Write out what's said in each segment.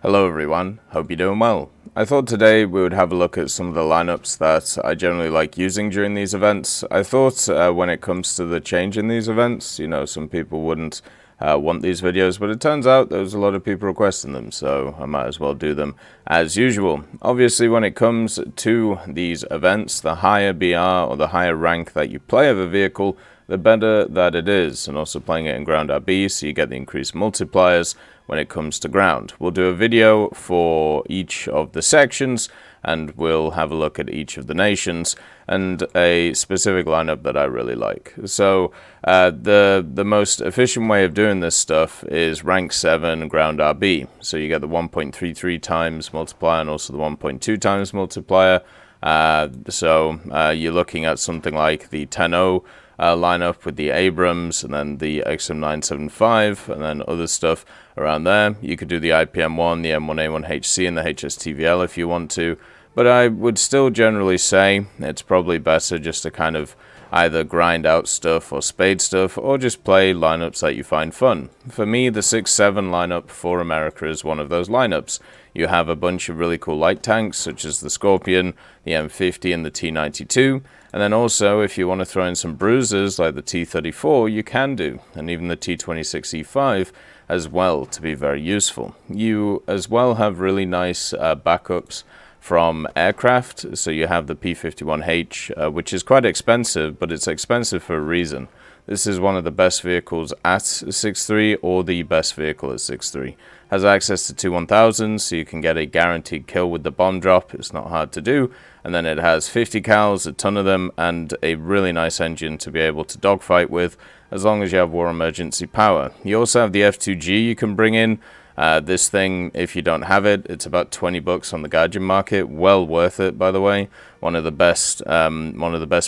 Hello everyone, hope you're doing well. I thought today we would have a look at some of the lineups that I generally like using during these events. I thought when it comes to the change in these events, some people wouldn't want these videos, but it turns out there's a lot of people requesting them, so I might as well do them as usual. Obviously, when it comes to these events, the higher BR or the higher rank that you play of a vehicle, the better that it is, and also playing it in ground RB, so you get the increased multipliers when it comes to ground. We'll do a video for each of the sections, and we'll have a look at each of the nations and a specific lineup that I really like. So the most efficient way of doing this stuff is rank 7 ground RB. So you get the 1.33 times multiplier and also the 1.2 times multiplier. You're looking at something like the 10-0 lineup with the Abrams and then the XM975 and then other stuff around there. You could do the IPM1, the M1A1HC, and the HSTVL if you want to, but I would still generally say it's probably better just to kind of either grind out stuff or spade stuff, or just play lineups that you find fun. For me, the 6-7 lineup for America is one of those lineups. You have a bunch of really cool light tanks, such as the Scorpion, the M50, and the T92, and then also, if you want to throw in some bruisers like the T34, you can do, and even the T26E5 as well, to be very useful. You as well have really nice backups from aircraft. So you have the P-51H, which is quite expensive, but it's expensive for a reason. This is one of the best vehicles at 6.3 or the best vehicle at 6.3. Has access to 2-1000s, so you can get a guaranteed kill with the bomb drop. It's not hard to do. And then it has 50 cals, a ton of them, and a really nice engine to be able to dogfight with, as long as you have war emergency power. You also have the F2G you can bring in. This thing, if you don't have it, it's about 20 bucks on the Guardian market. Well worth it, by the way. One of the best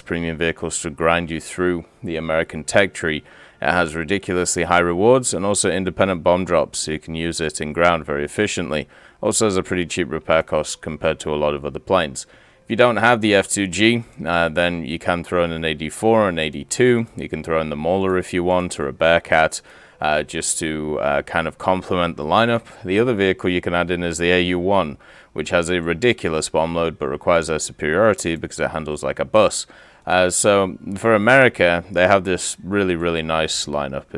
premium vehicles to grind you through the American tech tree. It has ridiculously high rewards and also independent bomb drops, so you can use it in ground very efficiently. Also has a pretty cheap repair cost compared to a lot of other planes. If you don't have the F2G, then you can throw in an AD4 or an AD2. You can throw in the Mauler if you want, or a Bearcat. Just to kind of complement the lineup. The other vehicle you can add in is the AU-1, which has a ridiculous bomb load but requires their superiority because it handles like a bus. So for America, they have this really nice lineup.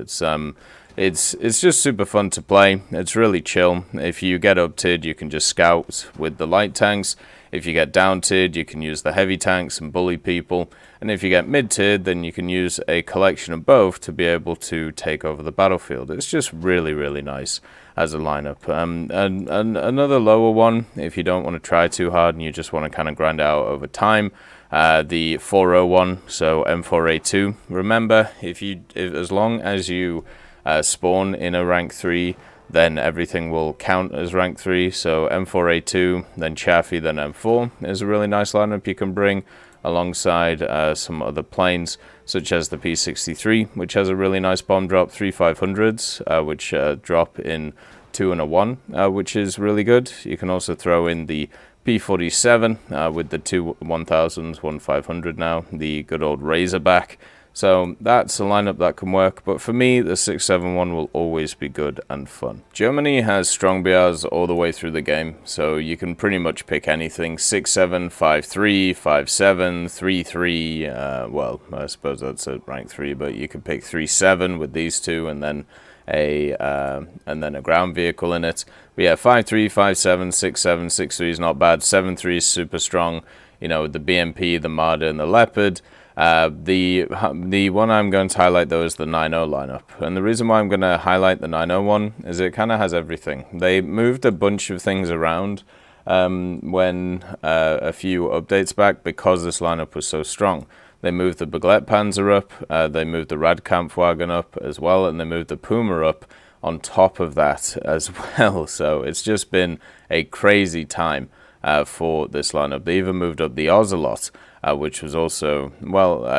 It's just super fun to play. It's really chill. If you get up tiered, you can just scout with the light tanks. If you get down tiered, you can use the heavy tanks and bully people. And if you get mid tiered, then you can use a collection of both to be able to take over the battlefield. It's just really nice as a lineup. And another lower one, if you don't want to try too hard and you just want to kind of grind out over time, the 401, so M4A2. Remember, as long as you spawn in a rank 3, then everything will count as rank 3. So M4A2, then Chaffee, then M4 is a really nice lineup you can bring alongside some other planes, such as the P63, which has a really nice bomb drop, 3 500s, which drop in 2 and a 1, which is really good. You can also throw in the P47 with the 2 1000s, 1 500 now, the good old Razorback. So that's a lineup that can work, but for me, the 6-7 one will always be good and fun. Germany has strong BRs all the way through the game, so you can pretty much pick anything. 6-7, 5-3, 5-7, 3-3, well, I suppose that's at rank 3, but you could pick 3-7 with these two, and then a ground vehicle in it. But yeah, 5-3, 5-7, 6-7, 6-3 is not bad. 7-3 is super strong, with the BMP, the Marder, and the Leopard. The one I'm going to highlight though is the 9.0 lineup, and the reason why I'm going to highlight the 9.0 one is it kind of has everything. They moved a bunch of things around when a few updates back because this lineup was so strong. They moved the Baglette Panzer up, they moved the Radkampfwagen up as well, and they moved the Puma up on top of that as well. So it's just been a crazy time for this lineup. They even moved up the Ocelot, which was also,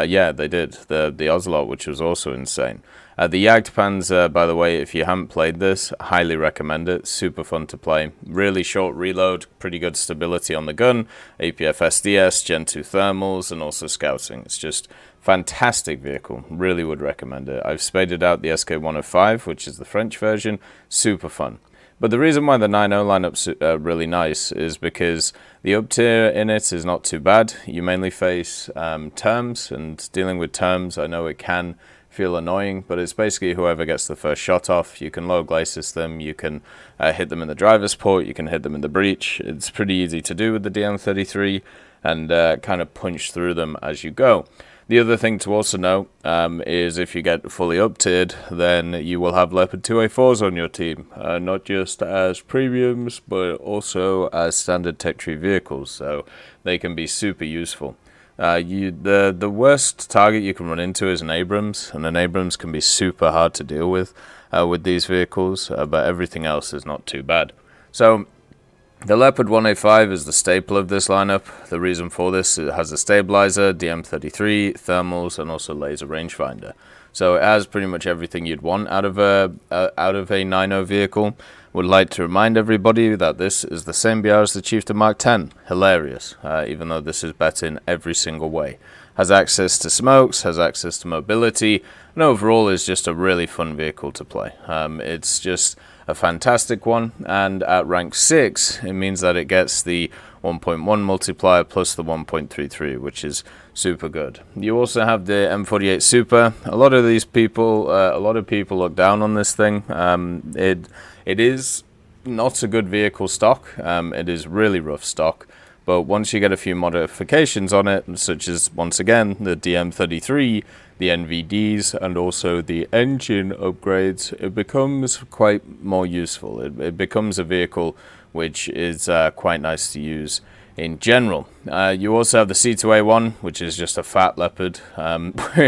yeah, they did. The Ocelot, which was also insane. The Jagdpanzer, by the way, if you haven't played this, highly recommend it. Super fun to play. Really short reload, pretty good stability on the gun, APF SDS, Gen 2 thermals, and also scouting. It's just fantastic vehicle. Really would recommend it. I've spaded out the SK-105, which is the French version. Super fun. But the reason why the 9.0 lineup's really nice is because the up tier in it is not too bad. You mainly face terms, and dealing with terms, I know it can feel annoying, but it's basically whoever gets the first shot off. You can low glacis them, you can hit them in the driver's port, you can hit them in the breach. It's pretty easy to do with the DM33, and kind of punch through them as you go. The other thing to also note is if you get fully up-tiered, then you will have Leopard 2A4s on your team, not just as premiums, but also as standard tech tree vehicles, so they can be super useful. The worst target you can run into is an Abrams, and an Abrams can be super hard to deal with these vehicles, but everything else is not too bad. So the Leopard 1A5 is the staple of this lineup. The reason for this, it has a stabilizer, DM33, thermals, and also laser rangefinder. So it has pretty much everything you'd want out of a 9.0 vehicle. Would like to remind everybody that this is the same BR as the Chieftain Mark 10. Hilarious, even though this is better in every single way. Has access to smokes, has access to mobility, and overall is just a really fun vehicle to play. It's just a fantastic one, and at rank 6 it means that it gets the 1.1 multiplier plus the 1.33, which is super good. You also have the M48 Super. A lot of people look down on this thing. It is not a good vehicle stock. It is really rough stock, but once you get a few modifications on it, such as, once again, the DM33, the NVDs, and also the engine upgrades, it becomes quite more useful. It becomes a vehicle which is quite nice to use in general. You also have the C2A1, which is just a fat Leopard,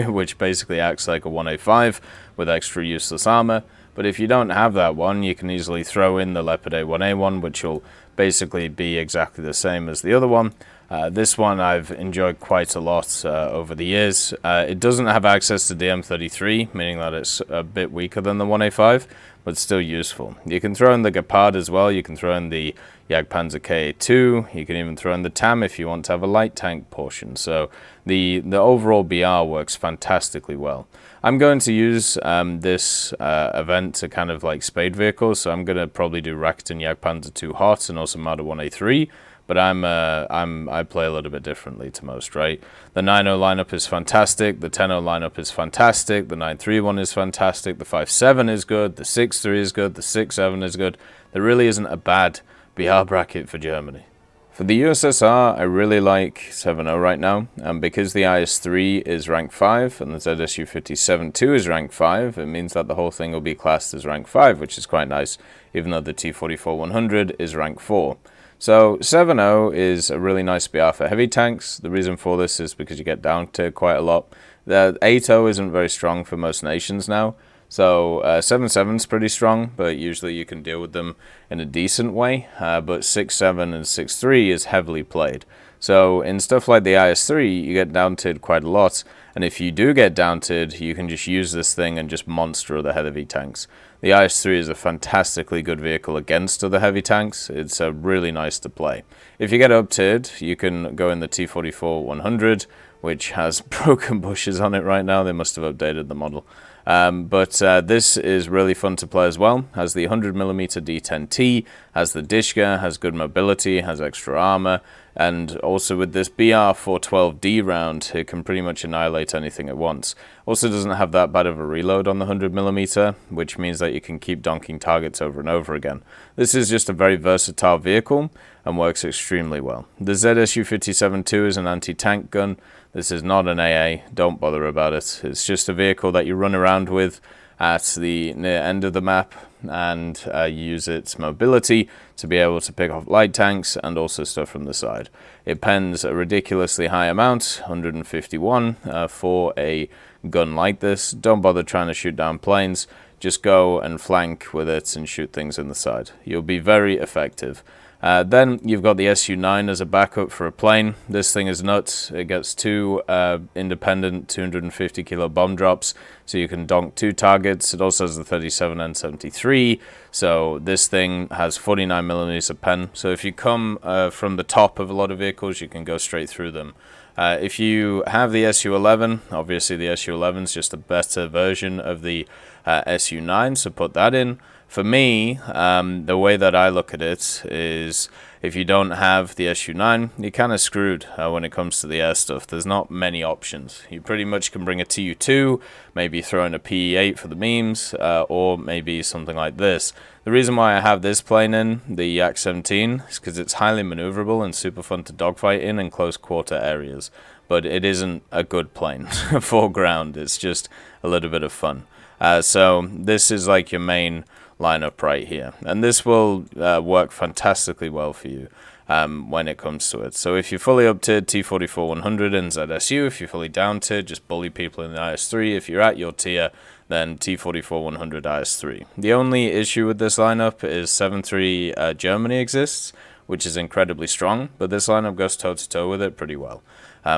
which basically acts like a 1A5 with extra useless armor. But if you don't have that one, you can easily throw in the Leopard A1A1, which will basically be exactly the same as the other one. This one I've enjoyed quite a lot over the years. It doesn't have access to DM33, meaning that it's a bit weaker than the 1A5, but still useful. You can throw in the Gepard as well. You can throw in the Jagdpanzer KA2. You can even throw in the TAM if you want to have a light tank portion. So the overall BR works fantastically well. I'm going to use this event to kind of like spade vehicles, so I'm going to probably do Rakuten Jagdpanzer 2 Hot and also Marder 1A3. But I play a little bit differently to most, right? The 9.0 lineup is fantastic. The 10.0 lineup is fantastic. The 9.3 one is fantastic. The 5.7 is good. The 6.3 is good. The 6.7 is good. There really isn't a bad BR bracket for Germany. For the USSR, I really like 7.0 right now, and because the IS-3 is rank 5 and the ZSU-57-2 is rank 5, it means that the whole thing will be classed as rank 5, which is quite nice, even though the T-44-100 is rank 4. So 7.0 is a really nice BR for heavy tanks. The reason for this is because you get down to quite a lot. The 8.0 isn't very strong for most nations now. So 7.7 is pretty strong, but usually you can deal with them in a decent way. But 6.7 and 6.3 is heavily played. So in stuff like the IS-3, you get downtied quite a lot. And if you do get downtied, you can just use this thing and just monster other heavy tanks. The IS-3 is a fantastically good vehicle against other heavy tanks. It's really nice to play. If you get up-tiered, you can go in the T-44-100, which has broken bushes on it right now. They must have updated the model. But this is really fun to play as well. Has the 100mm D10T, has the Dishka, has good mobility, has extra armor, and also with this BR-412D round, it can pretty much annihilate anything at once. Also doesn't have that bad of a reload on the 100mm, which means that you can keep donking targets over and over again. This is just a very versatile vehicle and works extremely well. The ZSU-57-2 is an anti-tank gun. This is not an AA, don't bother about it. It's just a vehicle that you run around with at the near end of the map and use its mobility to be able to pick off light tanks and also stuff from the side. It pens a ridiculously high amount, 151, for a gun like this. Don't bother trying to shoot down planes, just go and flank with it and shoot things in the side. You'll be very effective. Then you've got the SU-9 as a backup for a plane. This thing is nuts. It gets two independent 250 kilo bomb drops, so you can donk two targets. It also has the 37N73, so this thing has 49mm of pen. So if you come from the top of a lot of vehicles, you can go straight through them. If you have the SU-11, obviously the SU-11 is just a better version of the SU-9, so put that in. For me, the way that I look at it is if you don't have the SU-9, you're kind of screwed when it comes to the air stuff. There's not many options. You pretty much can bring a TU-2, maybe throw in a PE-8 for the memes, or maybe something like this. The reason why I have this plane in, the Yak-17, is because it's highly maneuverable and super fun to dogfight in close quarter areas. But it isn't a good plane for ground. It's just a little bit of fun. So this is like your main lineup right here, and this will work fantastically well for you when it comes to it. So if you're fully up tiered, T44-100 and ZSU. If you're fully down tiered, just bully people in the IS-3. If you're at your tier, then T44-100 IS-3. The only issue with this lineup is 7.3 Germany exists, which is incredibly strong, but this lineup goes toe-to-toe with it pretty well.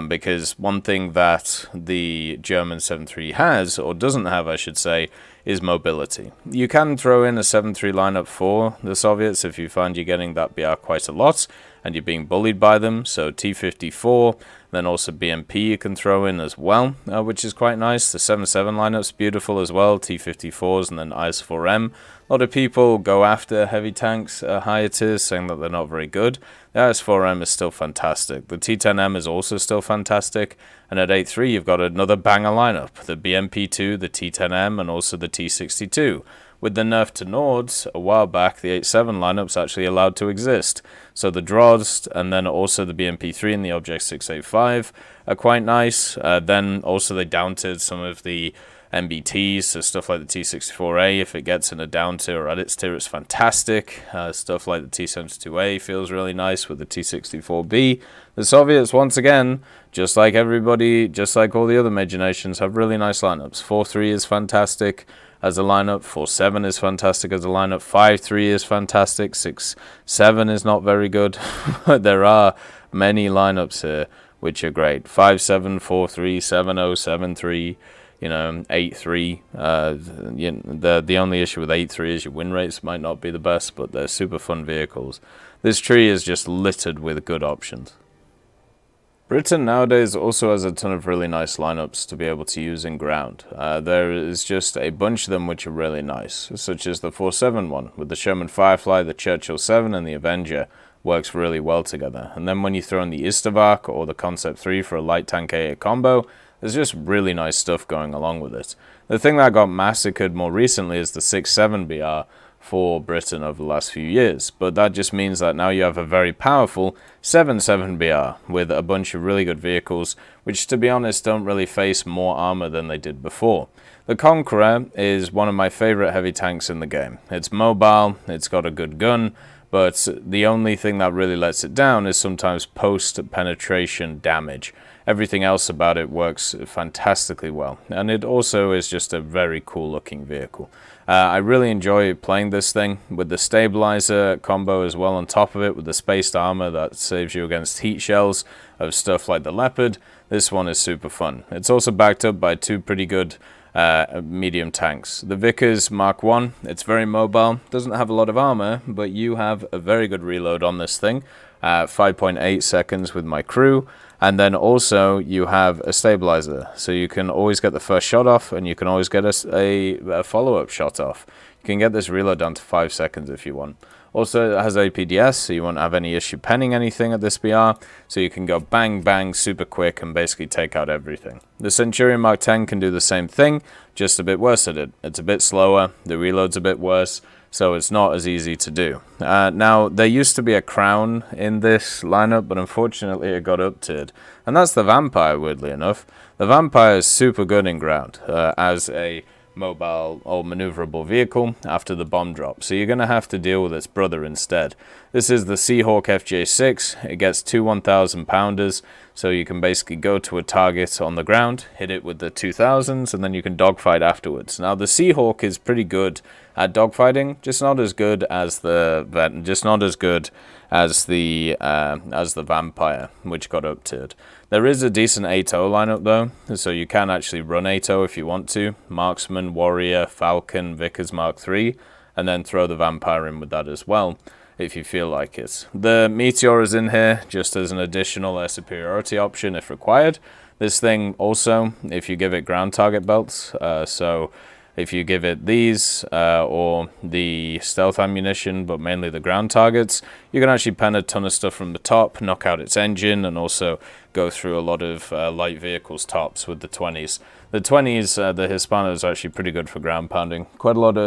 Because one thing that the German 7.3 has, or doesn't have I should say, is mobility. You can throw in a 7.3 lineup for the Soviets if you find you're getting that BR quite a lot and you're being bullied by them. So T54, then also BMP you can throw in as well, which is quite nice. The 7.7 lineup's beautiful as well, T54s and then IS-4M. A lot of people go after heavy tanks higher tiers, saying that they're not very good. The IS-4M is still fantastic. The T10M is also still fantastic. And at 8.3, you've got another banger lineup. The BMP-2, the T10M, and also the T62. With the nerf to Nords, a while back, the 8.7 lineup's actually allowed to exist. So the Drost, and then also the BMP-3 and the Object 685 are quite nice. Then also they downtied some of the MBTs, so stuff like the T64A, if it gets in a down tier or at its tier, it's fantastic. Stuff like the T72A feels really nice with the T64B. The Soviets, once again, just like everybody, just like all the other major nations, have really nice lineups. 4.3 is fantastic as a lineup, 4.7 is fantastic as a lineup, 5.3 is fantastic, 6.7 is not very good, but there are many lineups here which are great. 5.7, 4.3, 7.0, 7.3, 8.3. The only issue with 8.3 is your win rates might not be the best, but they're super fun vehicles. This tree is just littered with good options. Britain nowadays also has a ton of really nice lineups to be able to use in ground. There is just a bunch of them which are really nice, such as the 4.7 one with the Sherman Firefly, the Churchill 7 and the Avenger. Works really well together. And then when you throw in the Istavak or the Concept 3 for a light tank A8 combo, there's just really nice stuff going along with it. The thing that got massacred more recently is the 6.7 BR for Britain over the last few years, but that just means that now you have a very powerful 7.7 BR with a bunch of really good vehicles, which to be honest don't really face more armor than they did before. The Conqueror is one of my favorite heavy tanks in the game. It's mobile, it's got a good gun, but the only thing that really lets it down is sometimes post-penetration damage. Everything else about it works fantastically well, and it also is just a very cool looking vehicle. I really enjoy playing this thing with the stabilizer combo as well on top of it, with the spaced armor that saves you against heat shells of stuff like the Leopard. This one is super fun. It's also backed up by two pretty good medium tanks. The Vickers Mark 1, it's very mobile, doesn't have a lot of armor, but you have a very good reload on this thing, 5.8 seconds with my crew, and then also you have a stabilizer, so you can always get the first shot off, and you can always get a follow-up shot off. You can get this reload down to 5 seconds if you want. Also, it has APDS, so you won't have any issue penning anything at this BR, so you can go bang bang super quick and basically take out everything. The Centurion Mark 10 can do the same thing, just a bit worse at it. It's a bit slower, the reload's a bit worse, so it's not as easy to do. Now, there used to be a Crown in this lineup, but unfortunately it got up-tiered, and that's the Vampire, weirdly enough. The Vampire is super good in ground as a mobile or maneuverable vehicle after the bomb drop, so you're going to have to deal with its brother instead. This is the Seahawk FJ6. It gets two 1,000 pounders, so you can basically go to a target on the ground, hit it with the 2000s, and then you can dogfight afterwards. Now the Seahawk is pretty good at dogfighting, just not as good as the Vampire, which got up-tiered. There is a decent 8.0 lineup though, so you can actually run 8.0 if you want to. Marksman, Warrior, Falcon, Vickers Mark 3, and then throw the Vampire in with that as well, if you feel like it. The Meteor is in here just as an additional air superiority option if required. This thing also, if you give it ground target belts, so If you give it these or the stealth ammunition, but mainly the ground targets, you can actually pen a ton of stuff from the top, knock out its engine, and also go through a lot of light vehicles tops with the 20s. The 20s, the Hispanos, are actually pretty good for ground pounding. Quite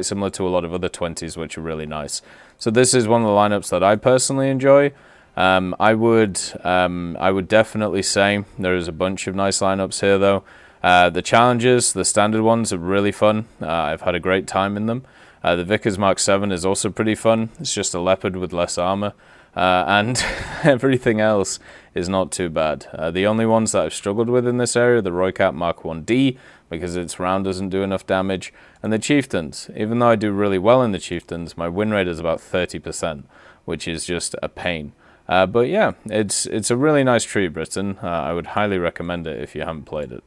similar to a lot of other 20s, which are really nice. So this is one of the lineups that I personally enjoy. I would definitely say there is a bunch of nice lineups here, though. The challenges, the standard ones, are really fun. I've had a great time in them. The Vickers Mark 7 is also pretty fun. It's just a Leopard with less armor. And everything else is not too bad. The only ones that I've struggled with in this area are the Roycat Mark 1D, because its round doesn't do enough damage, and the Chieftains. Even though I do really well in the Chieftains, my win rate is about 30%, which is just a pain. But yeah, it's a really nice tree, Britain. I would highly recommend it if you haven't played it.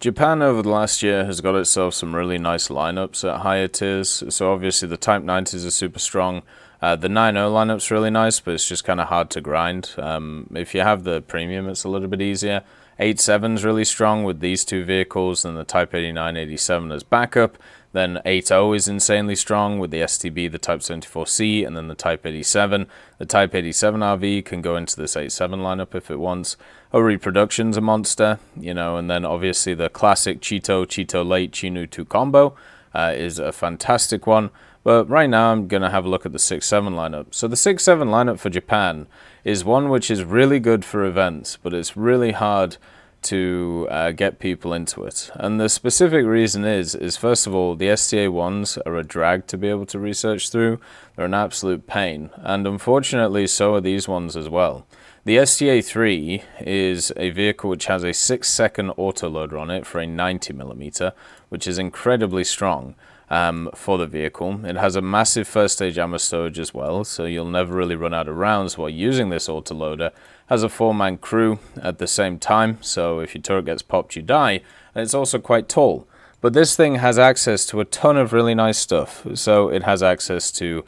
Japan over the last year has got itself some really nice lineups at higher tiers. So obviously the Type 90s are super strong. The 9.0 lineup's really nice, but it's just kind of hard to grind. If you have the premium, it's a little bit easier. 8.7's really strong with these two vehicles, and the Type 89, 87 as backup. Then 8.0 is insanely strong with the STB, the Type 74C, and then the Type 87. The Type 87 RV can go into this 8.7 lineup if it wants. Ori Production's a monster, you know, and then obviously the classic Cheeto Late, Chinu 2 combo is a fantastic one. But right now I'm going to have a look at the 6.7 lineup. So the 6.7 lineup for Japan is one which is really good for events, but it's really hard to get people into it. And the specific reason is first of all, the STA ones are a drag to be able to research through. They're an absolute pain, and unfortunately so are these ones as well. The STA 3 is a vehicle which has a 6-second autoloader on it for a 90mm, which is incredibly strong for the vehicle. It has a massive first stage ammo storage as well, so you'll never really run out of rounds while using this autoloader. Has a 4-man crew at the same time, so if your turret gets popped you die, and it's also quite tall. But this thing has access to a ton of really nice stuff. So it has access to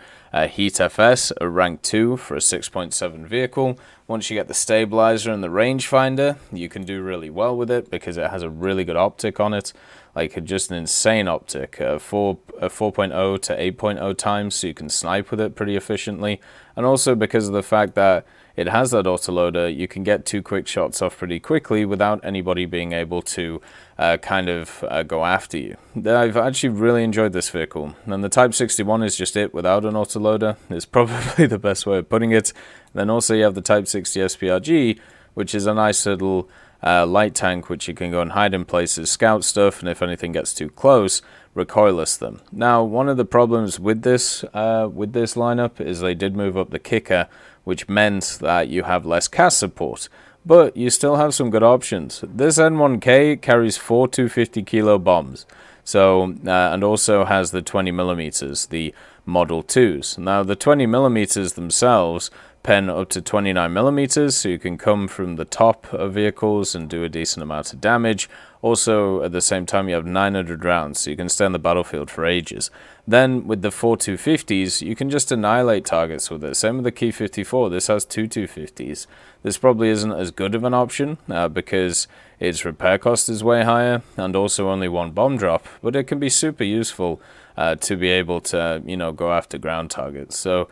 Heat FS, a rank 2 for a 6.7 vehicle. Once you get the stabilizer and the rangefinder, you can do really well with it because it has a really good optic on it. Like just an insane optic, 4.0 to 8.0 times, so you can snipe with it pretty efficiently. And also because of the fact that it has that autoloader, you can get 2 quick shots off pretty quickly without anybody being able to go after you. I've actually really enjoyed this vehicle, and the Type 61 is just it without an autoloader. It's probably the best way of putting it. Then also you have the Type 60 SPRG, which is a nice little light tank which you can go and hide in places, scout stuff, and if anything gets too close, recoilless them. Now, one of the problems with this lineup is they did move up the kicker, which meant that you have less CAS support, but you still have some good options. This N1K carries 4 250 kilo bombs, so and also has the 20mm, the Model 2s. Now, the 20mm themselves pen up to 29mm, so you can come from the top of vehicles and do a decent amount of damage. Also, at the same time, you have 900 rounds, so you can stay on the battlefield for ages. Then, with the 4 250s, you can just annihilate targets with it. Same with the Key 54, this has 2 250s. This probably isn't as good of an option, because its repair cost is way higher, and also only 1 bomb drop, but it can be super useful to be able to, you know, go after ground targets. So,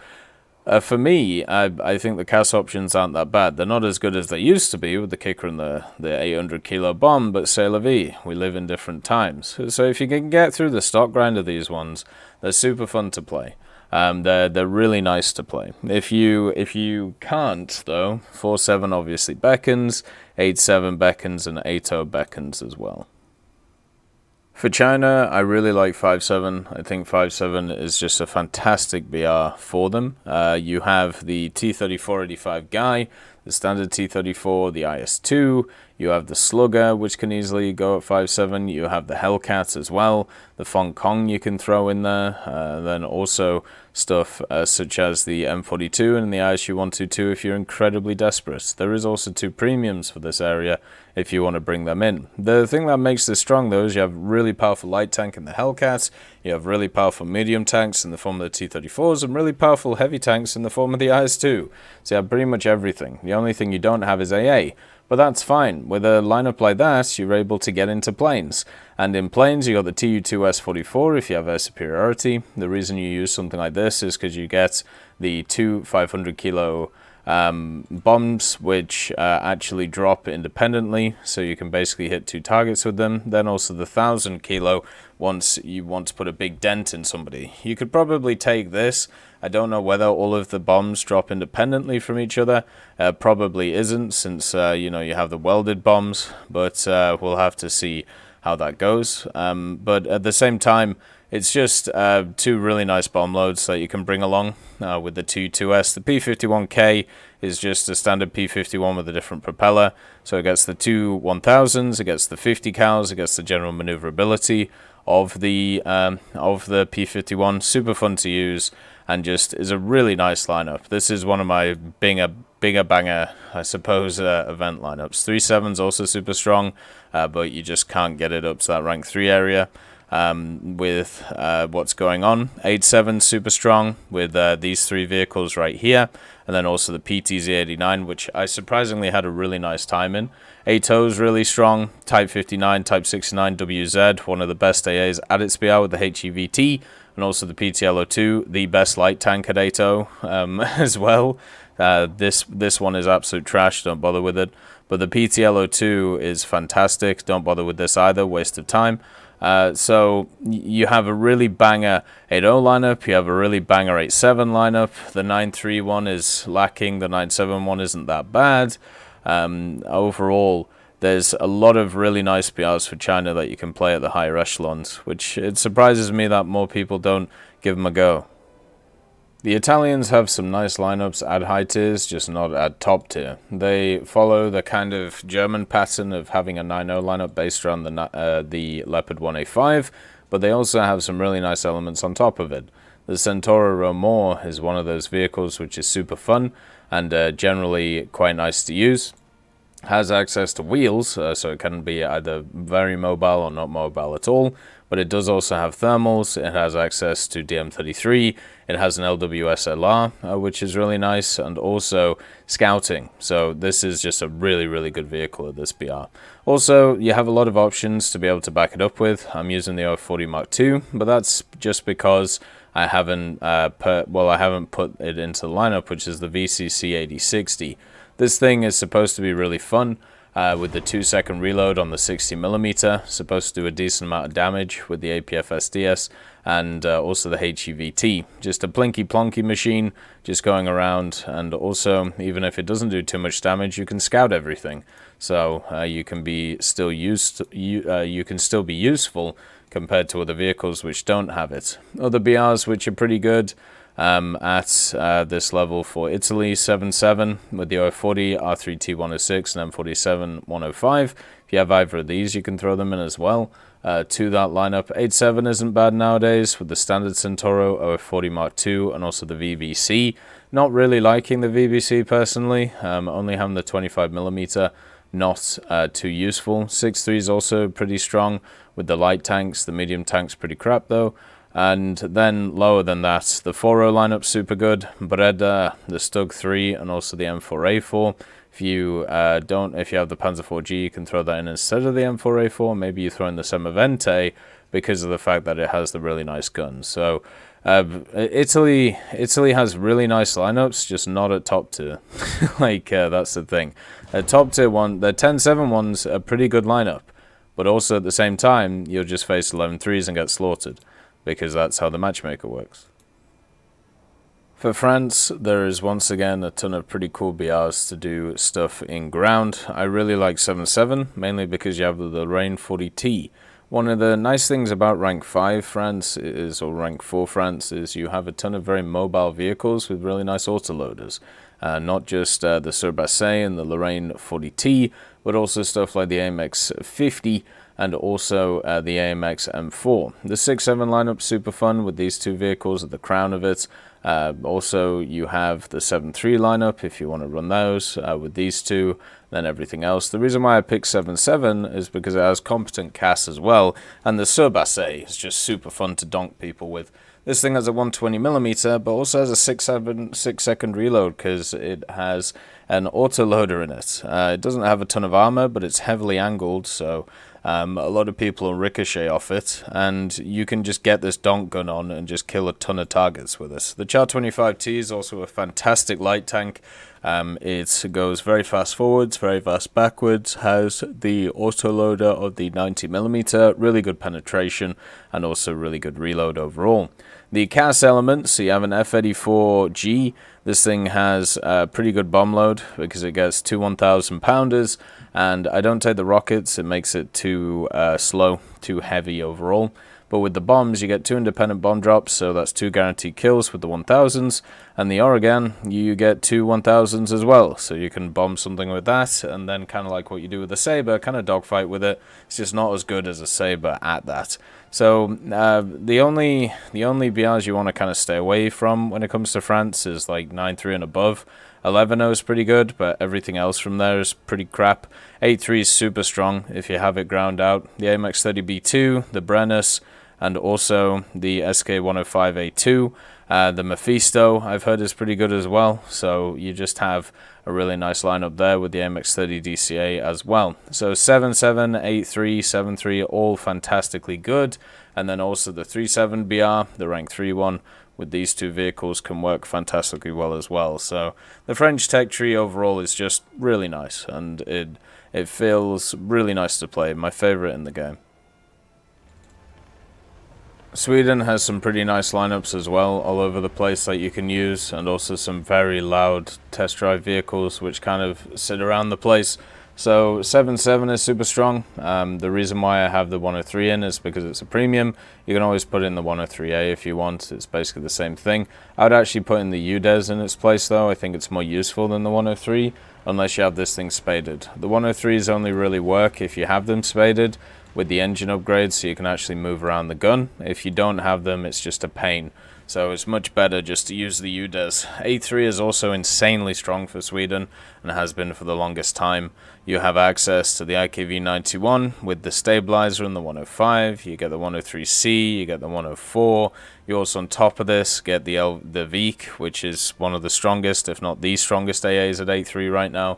for me, I think the CAS options aren't that bad. They're not as good as they used to be with the kicker and the 800 kilo bomb, but c'est la vie. We live in different times. So if you can get through the stock grind of these ones, they're super fun to play. They're really nice to play. If you can't, though, 4.7 obviously beckons, 8.7 beckons, and 8.0 beckons as well. For China, I really like 5.7. I think 5.7 is just a fantastic BR for them. You have the T-3485 Guy, the standard T-34, the IS-2. You have the Slugger, which can easily go at 5.7. You have the Hellcat as well. The Fong Kong you can throw in there. Then also stuff such as the M42 and the ISU-122 if you're incredibly desperate. There is also 2 premiums for this area if you want to bring them in. The thing that makes this strong, though, is you have really powerful light tank in the Hellcat, you have really powerful medium tanks in the form of the T-34s, and really powerful heavy tanks in the form of the IS-2. So you have pretty much everything. The The only thing you don't have is AA. But that's fine. With a lineup like that, you're able to get into planes. And in planes, you got the Tu-2S44 if you have air superiority. The reason you use something like this is because you get the two 500 kilo bombs, which actually drop independently, so you can basically hit 2 targets with them. Then also the 1000 kilo once you want to put a big dent in somebody. You could probably take this. I don't know whether all of the bombs drop independently from each other. Probably isn't, since you know, you have the welded bombs, but we'll have to see how that goes. But at the same time, it's just 2 really nice bomb loads that you can bring along with the Tu-2S. The P-51K is just a standard P-51 with a different propeller. So it gets the two 1000s, it gets the 50 cals, it gets the general maneuverability of the P-51. Super fun to use, and just is a really nice lineup. This is one of my bigger banger, I suppose, event lineups. 3.7's also super strong, but you just can't get it up to that rank 3 area. With what's going on. 8.7 super strong with these 3 vehicles right here, and then also the PTZ-89, which I surprisingly had a really nice time in. 8.0 is really strong. Type 59, Type 69 WZ, one of the best AAs at its BR with the HEVT, and also the PTL-02, the best light tank at 8.0 as well. This one is absolute trash, don't bother with it. But the PTL-02 is fantastic, don't bother with this either, waste of time. So you have a really banger 8.0 lineup, you have a really banger 8.7 lineup. The 9.3 one is lacking, the 9.7 one isn't that bad. Overall, there's a lot of really nice BRs for China that you can play at the higher echelons, which it surprises me that more people don't give them a go. The Italians have some nice lineups at high tiers, just not at top tier. They follow the kind of German pattern of having a 9.0 lineup based around the Leopard 1A5, but they also have some really nice elements on top of it. The Centauro Romor is one of those vehicles which is super fun and generally quite nice to use. Has access to wheels, so it can be either very mobile or not mobile at all, but it does also have thermals. It has access to DM33, it has an LWSLR, which is really nice, and also scouting. So this is just a really good vehicle at this BR. Also, you have a lot of options to be able to back it up with. I'm using the 040 Mark II, but that's just because I haven't put it into the lineup, which is the VCC 8060. This thing is supposed to be really fun with the 2-second reload on the 60mm, supposed to do a decent amount of damage with the APF SDS and also the HEVT. Just a plinky plonky machine just going around, and also even if it doesn't do too much damage, you can scout everything. So you can still be useful compared to other vehicles which don't have it. Other BRs which are pretty good at this level for Italy, 7.7 with the 040, R3T106 and M47 105. If you have either of these, you can throw them in as well to that lineup. 8.7 isn't bad nowadays with the standard Centauro, 040 Mark II, and also the VBC. Not really liking the VBC personally, only having the 25mm, not too useful. 6.3 is also pretty strong with the light tanks. The medium tanks pretty crap though. And then lower than that, the 4.0 lineup super good. Breda, the Stug 3, and also the M4A4. If you have the Panzer 4G, you can throw that in instead of the M4A4. Maybe you throw in the Semavente because of the fact that it has the really nice guns. So Italy has really nice lineups, just not at top tier. That's the thing. Top tier one, the 10.7 one's a pretty good lineup, but also at the same time, you'll just face 11.3s and get slaughtered, because that's how the matchmaker works. For France, there is once again a ton of pretty cool BRs to do stuff in ground. I really like 7.7, mainly because you have the Lorraine 40T. One of the nice things about rank 5 France or rank 4 France is you have a ton of very mobile vehicles with really nice autoloaders. Not just the Surbasset and the Lorraine 40T, but also stuff like the AMX 50 and also the AMX M4. The 6.7 lineup super fun with these two vehicles at the crown of it. Also, you have the 7.3 lineup if you want to run those with these two, then everything else. The reason why I picked 7.7 is because it has competent CAS as well, and the Surbasset is just super fun to donk people with. This thing has a 120mm, but also has a 6-second reload because it has an autoloader in it. It doesn't have a ton of armor, but it's heavily angled, so a lot of people will ricochet off it, and you can just get this donk gun on and just kill a ton of targets with this. The Char 25T is also a fantastic light tank. It goes very fast forwards, very fast backwards, has the autoloader of the 90mm, really good penetration, and also really good reload overall. The CAS elements, so you have an F-84G. This thing has a pretty good bomb load because it gets two 1,000 pounders, and I don't take the rockets, it makes it too slow, too heavy overall. But with the bombs, you get 2 independent bomb drops, so that's 2 guaranteed kills with the 1000s. And the Oregon, you get 2 1000s as well, so you can bomb something with that, and then kind of like what you do with the Saber, kind of dogfight with it. It's just not as good as a Saber at that. So the only BRs you want to kind of stay away from when it comes to France is like 9.3 and above. 11.0 is pretty good, but everything else from there is pretty crap. 8.3 is super strong if you have it ground out. The AMX-30B2, the Brennus, and also the SK-105A2. The Mephisto, I've heard, is pretty good as well. So you just have a really nice lineup there with the MX-30 DCA as well. So 7.7, 8.3, 7.3, all fantastically good. And then also the 3.7 BR, the rank 3 one, with these two vehicles can work fantastically well as well. So the French tech tree overall is just really nice, and it feels really nice to play. My favorite in the game. Sweden has some pretty nice lineups as well, all over the place that you can use, and also some very loud test drive vehicles which kind of sit around the place. So 7.7 is super strong. The reason why I have the 103 in is because it's a premium. You can always put in the 103A if you want. It's basically the same thing. I would actually put in the UDES in its place though. I think it's more useful than the 103, unless you have this thing spaded. The 103s only really work if you have them spaded with the engine upgrades, so you can actually move around the gun. If you don't have them, it's just a pain. So it's much better just to use the UDES. A3 is also insanely strong for Sweden, and has been for the longest time. You have access to the IKV-91 with the stabilizer and the 105. You get the 103C, you get the 104. You also, on top of this, get the VEEK, which is one of the strongest, if not the strongest AAs at A3 right now,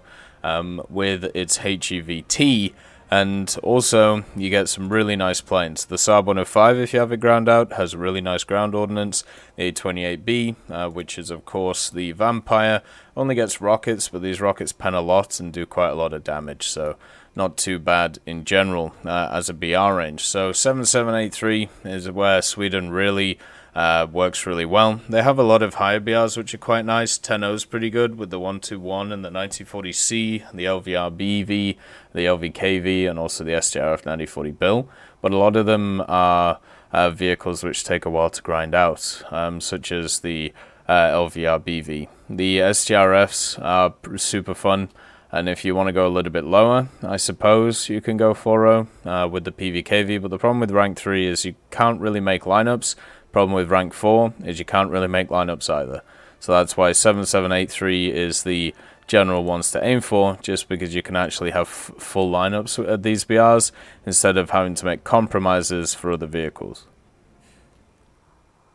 with its HEVT. And also, you get some really nice planes. The Saab 105, if you have it ground out, has a really nice ground ordnance. The A28B, which is, of course, the Vampire, only gets rockets, but these rockets pen a lot and do quite a lot of damage. So, not too bad in general as a BR range. So, 7783 is where Sweden really works really well. They have a lot of higher BRs which are quite nice. 10.0's pretty good with the 121 and the 9040C, the LVR-BV, the LVKV, and also the STRF 9040 Bill. But a lot of them are vehicles which take a while to grind out, such as the LVR-BV. The STRFs are super fun. And if you want to go a little bit lower, I suppose you can go 4.0 with the PVKV. But the problem with rank 3 is you can't really make lineups. Problem with rank 4 is you can't really make lineups either. So that's why 7783 is the general ones to aim for, just because you can actually have full lineups at these BRs instead of having to make compromises for other vehicles.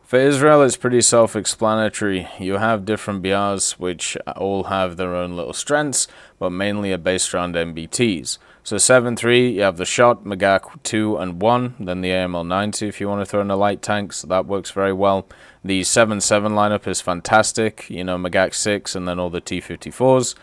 For Israel, it's pretty self-explanatory. You have different BRs which all have their own little strengths, but mainly are based around MBTs. So 7.3, you have the Shot, Magak 2 and 1, then the AML-90 if you want to throw in a light tank, so that works very well. The 7.7 lineup is fantastic, you know, Magak 6 and then all the T-54s.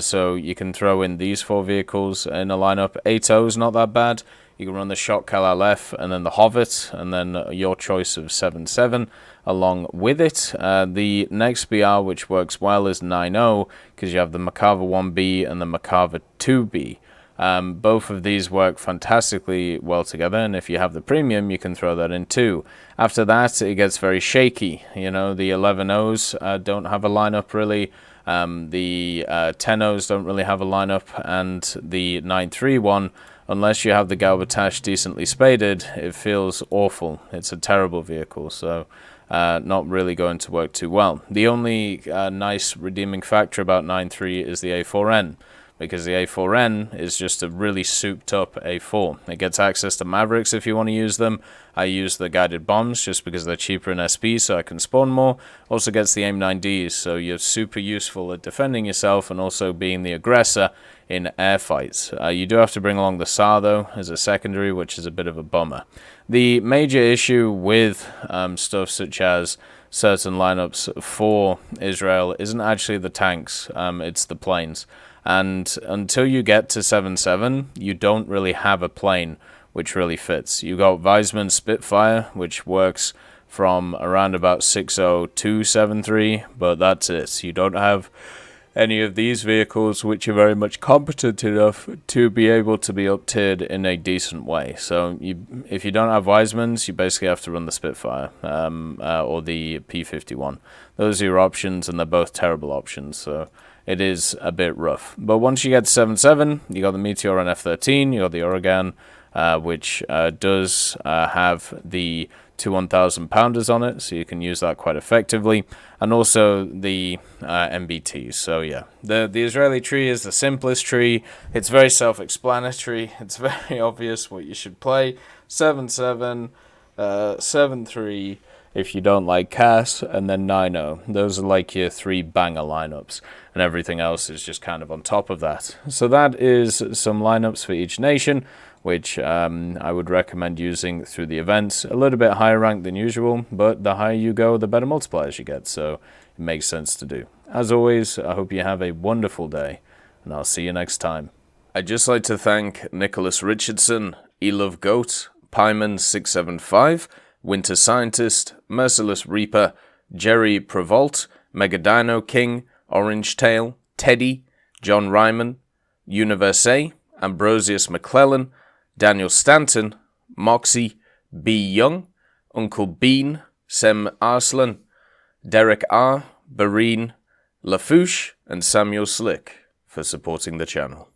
So you can throw in these 4 vehicles in a lineup. 8.0 is not that bad. You can run the Shot Kal-Aleph and then the Hovet, and then your choice of 7.7 along with it. The next BR which works well is 9.0, because you have the Makava 1B and the Makava 2B. Both of these work fantastically well together, and if you have the premium, you can throw that in too. After that, it gets very shaky. You know, the 11.0s don't have a lineup really. The 10.0s don't really have a lineup, and the 9.3 one, unless you have the Galbatash decently spaded, it feels awful. It's a terrible vehicle, so not really going to work too well. The only nice redeeming factor about 9.3 is the A4N. because the A4N is just a really souped up A4. It gets access to Mavericks if you want to use them. I use the guided bombs just because they're cheaper in SP, so I can spawn more. Also gets the AIM-9Ds, so you're super useful at defending yourself and also being the aggressor in air fights. You do have to bring along the SAR though as a secondary, which is a bit of a bummer. The major issue with stuff such as certain lineups for Israel isn't actually the tanks, it's the planes. And until you get to 7.7, you don't really have a plane which really fits. You got Weizmann Spitfire, which works from around about 6.0 to 7.3, but that's it. You don't have any of these vehicles which are very much competent enough to be able to be up-tiered in a decent way. So if you don't have Weizmanns, you basically have to run the Spitfire or the P-51. Those are your options, and they're both terrible options, so it is a bit rough. But once you get to 7.7, you got the Meteor and F-13, you got the Oregon, which does have the two 1,000 pounders on it, so you can use that quite effectively, and also the MBTs. So yeah, the Israeli tree is the simplest tree. It's very self-explanatory. It's very obvious what you should play. 7.7, 7.3 if you don't like CAS, and then 9.0. Those are like your three banger lineups, and everything else is just kind of on top of that. So that is some lineups for each nation, which I would recommend using through the events. A little bit higher ranked than usual, but the higher you go, the better multipliers you get, so it makes sense to do. As always, I hope you have a wonderful day, and I'll see you next time. I'd just like to thank Nicholas Richardson, Elove Goat, Pyman675, Winter Scientist, Merciless Reaper, Jerry Prevolt, Megadino King, Orange Tail, Teddy, John Ryman, Universe, Ambrosius McClellan, Daniel Stanton, Moxie, B. Young, Uncle Bean, Sem Arslan, Derek R., Bareen, Lafouche, and Samuel Slick for supporting the channel.